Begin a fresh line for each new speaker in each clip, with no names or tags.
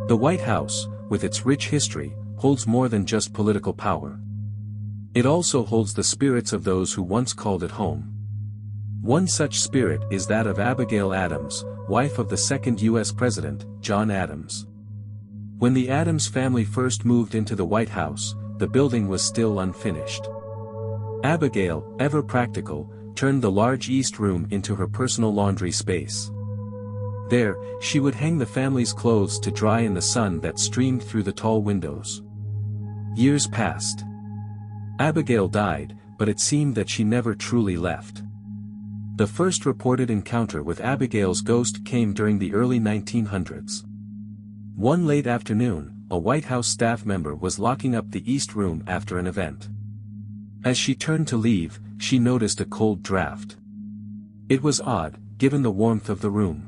The White House, with its rich history, holds more than just political power. It also holds the spirits of those who once called it home. One such spirit is that of Abigail Adams, wife of the second U.S. President, John Adams. When the Adams family first moved into the White House, the building was still unfinished. Abigail, ever practical, turned the large East Room into her personal laundry space. There, she would hang the family's clothes to dry in the sun that streamed through the tall windows. Years passed. Abigail died, but it seemed that she never truly left. The first reported encounter with Abigail's ghost came during the early 1900s. One late afternoon, a White House staff member was locking up the East Room after an event. As she turned to leave, she noticed a cold draft. It was odd, given the warmth of the room.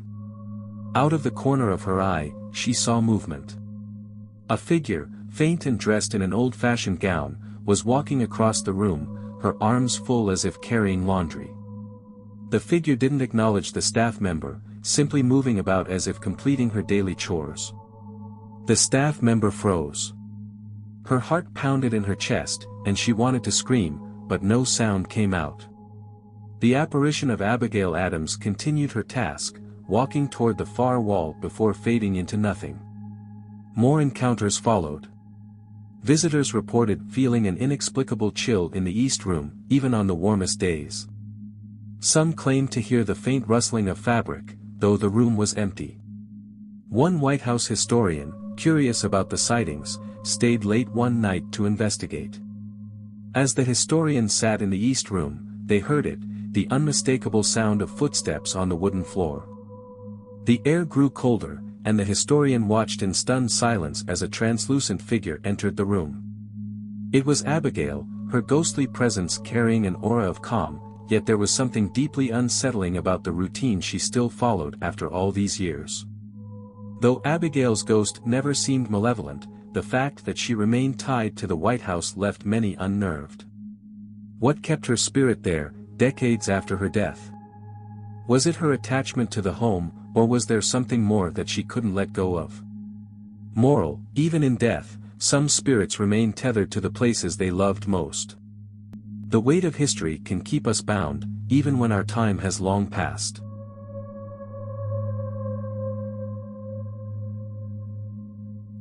Out of the corner of her eye, she saw movement. A figure, faint and dressed in an old-fashioned gown, was walking across the room, her arms full as if carrying laundry. The figure didn't acknowledge the staff member, simply moving about as if completing her daily chores. The staff member froze. Her heart pounded in her chest, and she wanted to scream, but no sound came out. The apparition of Abigail Adams continued her task, walking toward the far wall before fading into nothing. More encounters followed. Visitors reported feeling an inexplicable chill in the East Room, even on the warmest days. Some claimed to hear the faint rustling of fabric, though the room was empty. One White House historian, curious about the sightings, stayed late one night to investigate. As the historian sat in the East Room, they heard it, the unmistakable sound of footsteps on the wooden floor. The air grew colder, and the historian watched in stunned silence as a translucent figure entered the room. It was Abigail, her ghostly presence carrying an aura of calm, yet there was something deeply unsettling about the routine she still followed after all these years. Though Abigail's ghost never seemed malevolent, the fact that she remained tied to the White House left many unnerved. What kept her spirit there, decades after her death? Was it her attachment to the home, or was there something more that she couldn't let go of? Moral: even in death, some spirits remain tethered to the places they loved most. The weight of history can keep us bound, even when our time has long passed.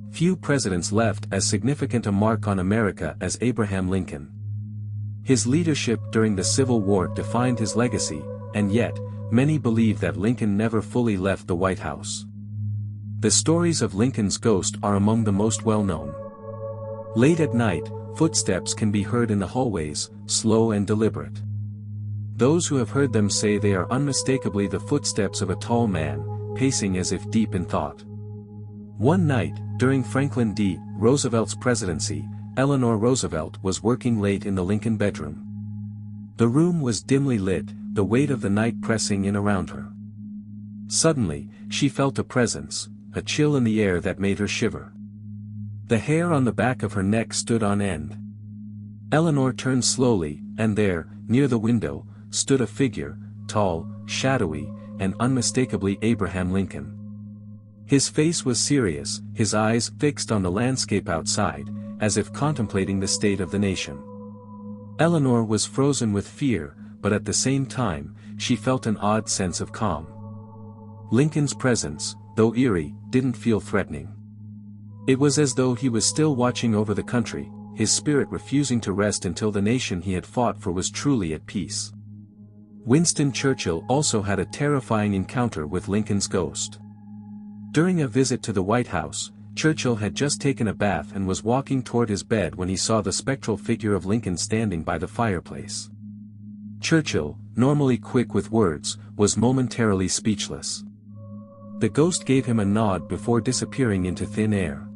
Few presidents left as significant a mark on America as Abraham Lincoln. His leadership during the Civil War defined his legacy, and yet, many believe that Lincoln never fully left the White House. The stories of Lincoln's ghost are among the most well-known. Late at night, footsteps can be heard in the hallways, slow and deliberate. Those who have heard them say they are unmistakably the footsteps of a tall man, pacing as if deep in thought. One night, during Franklin D. Roosevelt's presidency, Eleanor Roosevelt was working late in the Lincoln bedroom. The room was dimly lit, the weight of the night pressing in around her. Suddenly, she felt a presence, a chill in the air that made her shiver. The hair on the back of her neck stood on end. Eleanor turned slowly, and there, near the window, stood a figure, tall, shadowy, and unmistakably Abraham Lincoln. His face was serious, his eyes fixed on the landscape outside, as if contemplating the state of the nation. Eleanor was frozen with fear, but at the same time, she felt an odd sense of calm. Lincoln's presence, though eerie, didn't feel threatening. It was as though he was still watching over the country, his spirit refusing to rest until the nation he had fought for was truly at peace. Winston Churchill also had a terrifying encounter with Lincoln's ghost. During a visit to the White House, Churchill had just taken a bath and was walking toward his bed when he saw the spectral figure of Lincoln standing by the fireplace. Churchill, normally quick with words, was momentarily speechless. The ghost gave him a nod before disappearing into thin air.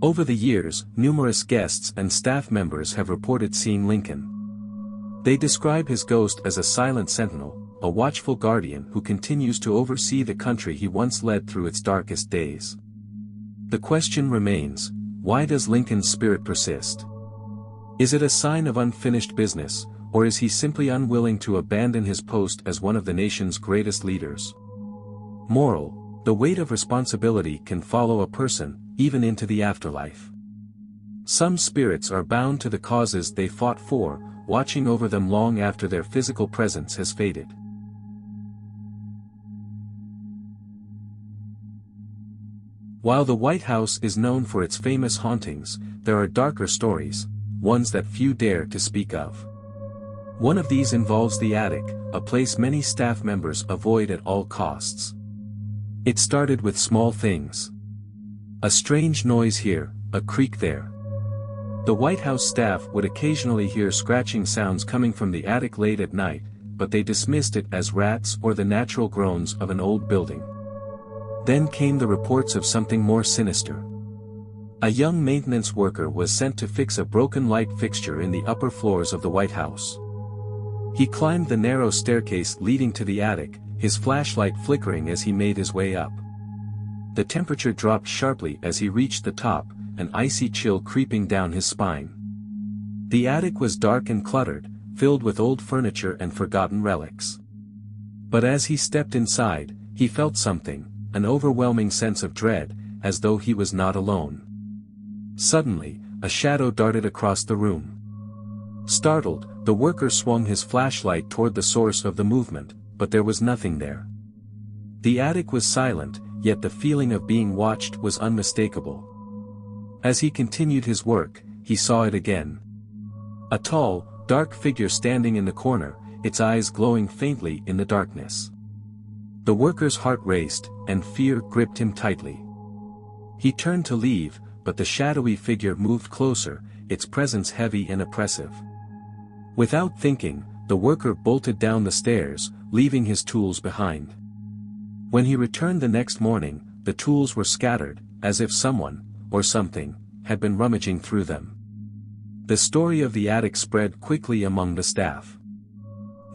Over the years, numerous guests and staff members have reported seeing Lincoln. They describe his ghost as a silent sentinel, a watchful guardian who continues to oversee the country he once led through its darkest days. The question remains, why does Lincoln's spirit persist? Is it a sign of unfinished business, or is he simply unwilling to abandon his post as one of the nation's greatest leaders? Moral: The weight of responsibility can follow a person, even into the afterlife. Some spirits are bound to the causes they fought for, watching over them long after their physical presence has faded. While the White House is known for its famous hauntings, there are darker stories, ones that few dare to speak of. One of these involves the attic, a place many staff members avoid at all costs. It started with small things. A strange noise here, a creak there. The White House staff would occasionally hear scratching sounds coming from the attic late at night, but they dismissed it as rats or the natural groans of an old building. Then came the reports of something more sinister. A young maintenance worker was sent to fix a broken light fixture in the upper floors of the White House. He climbed the narrow staircase leading to the attic, his flashlight flickering as he made his way up. The temperature dropped sharply as he reached the top, an icy chill creeping down his spine. The attic was dark and cluttered, filled with old furniture and forgotten relics. But as he stepped inside, he felt something, an overwhelming sense of dread, as though he was not alone. Suddenly, a shadow darted across the room. Startled, the worker swung his flashlight toward the source of the movement, but there was nothing there. The attic was silent, yet the feeling of being watched was unmistakable. As he continued his work, he saw it again. A tall, dark figure standing in the corner, its eyes glowing faintly in the darkness. The worker's heart raced, and fear gripped him tightly. He turned to leave, but the shadowy figure moved closer, its presence heavy and oppressive. Without thinking, the worker bolted down the stairs, leaving his tools behind. When he returned the next morning, the tools were scattered, as if someone, or something, had been rummaging through them. The story of the attic spread quickly among the staff.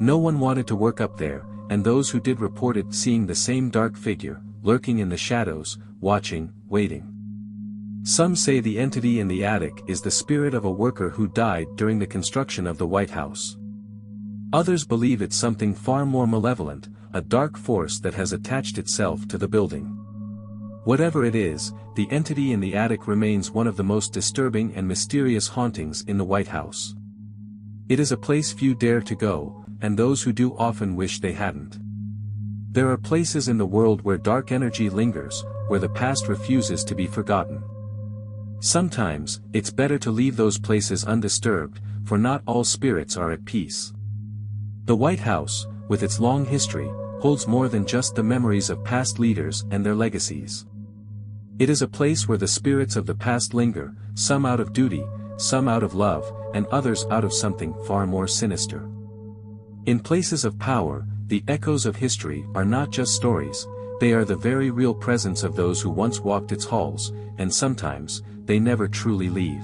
No one wanted to work up there, and those who did reported seeing the same dark figure, lurking in the shadows, watching, waiting. Some say the entity in the attic is the spirit of a worker who died during the construction of the White House. Others believe it's something far more malevolent, a dark force that has attached itself to the building. Whatever it is, the entity in the attic remains one of the most disturbing and mysterious hauntings in the White House. It is a place few dare to go, and those who do often wish they hadn't. There are places in the world where dark energy lingers, where the past refuses to be forgotten. Sometimes, it's better to leave those places undisturbed, for not all spirits are at peace. The White House, with its long history, holds more than just the memories of past leaders and their legacies. It is a place where the spirits of the past linger, some out of duty, some out of love, and others out of something far more sinister. In places of power, the echoes of history are not just stories, they are the very real presence of those who once walked its halls, and sometimes, they never truly leave.